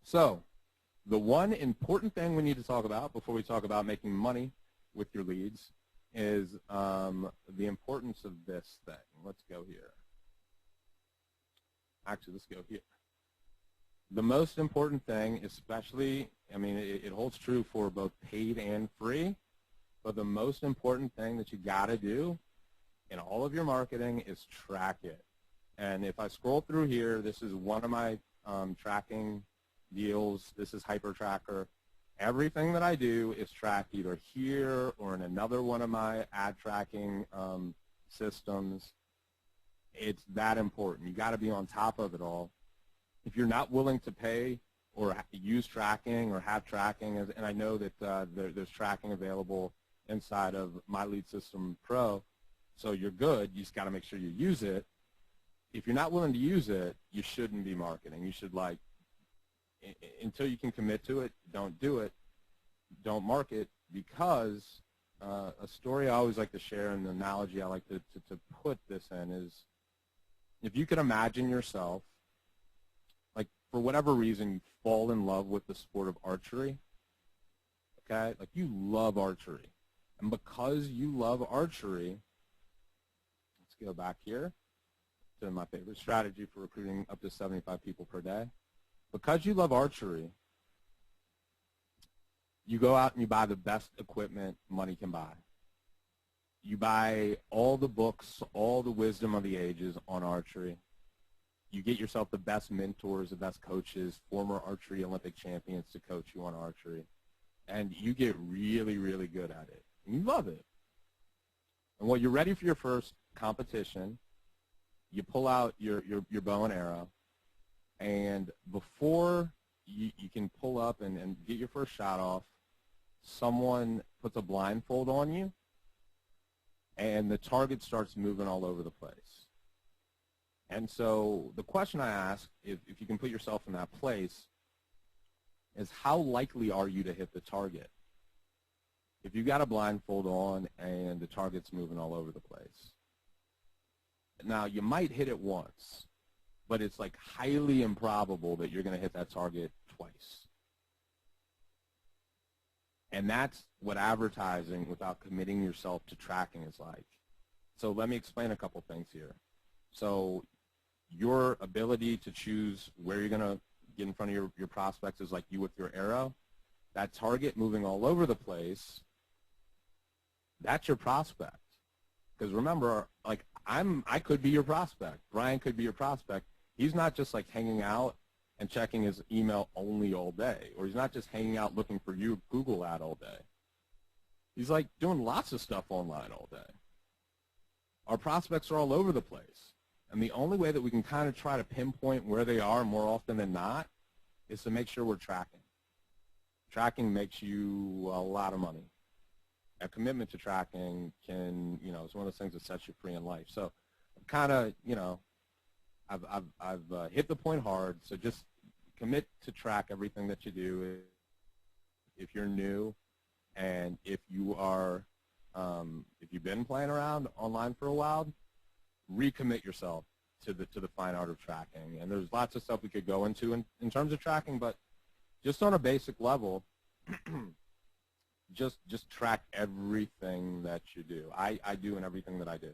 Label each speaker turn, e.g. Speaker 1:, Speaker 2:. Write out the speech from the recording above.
Speaker 1: So the one important thing we need to talk about before we talk about making money with your leads is the importance of this thing. Let's go here. Actually, let's go here. The most important thing, especially, I mean, it holds true for both paid and free, but the most important thing that you got to do in all of your marketing is track it. And if I scroll through here, this is one of my tracking deals. This is HyperTracker. Everything that I do is tracked either here or in another one of my ad tracking systems. It's that important. You got to be on top of it all. If you're not willing to pay or use tracking or have tracking, and I know that there's tracking available inside of My Lead System Pro, so you're good. You just got to make sure you use it. If you're not willing to use it, you shouldn't be marketing. You should, like, until you can commit to it, don't do it. Don't market, because a story I always like to share, and the analogy I like to put this in is, if you could imagine yourself, like, for whatever reason, you fall in love with the sport of archery, okay? Like, you love archery. And because you love archery, let's go back here to my favorite strategy for recruiting up to 75 people per day. Because you love archery, you go out and you buy the best equipment money can buy. You buy all the books, all the wisdom of the ages on archery. You get yourself the best mentors, the best coaches, former archery Olympic champions to coach you on archery. And you get really, really good at it. And you love it. And when you're ready for your first competition, you pull out your bow and arrow. And before you can pull up and get your first shot off, someone puts a blindfold on you, and the target starts moving all over the place. And so the question I ask, if you can put yourself in that place, is how likely are you to hit the target? If you got a blindfold on and the target's moving all over the place. Now, you might hit it once, but it's like highly improbable that you're going to hit that target twice. And that's what advertising without committing yourself to tracking is like. So let me explain a couple things here. So your ability to choose where you're going to get in front of your prospects is like you with your arrow. That target moving all over the place, that's your prospect. Because remember, like I could be your prospect. Brian could be your prospect. He's not just like hanging out and checking his email only all day, or he's not just hanging out looking for your Google ad all day. He's like doing lots of stuff online all day. Our prospects are all over the place, and the only way that we can kind of try to pinpoint where they are more often than not is to make sure we're tracking. Tracking makes you a lot of money. A commitment to tracking can, it's one of those things that sets you free in life. So kind of, I've hit the point hard, so just commit to track everything that you do if you're new, and if you are, if you've been playing around online for a while, recommit yourself to the fine art of tracking. And there's lots of stuff we could go into in terms of tracking, but just on a basic level, just track everything that you do. I do in everything that I do.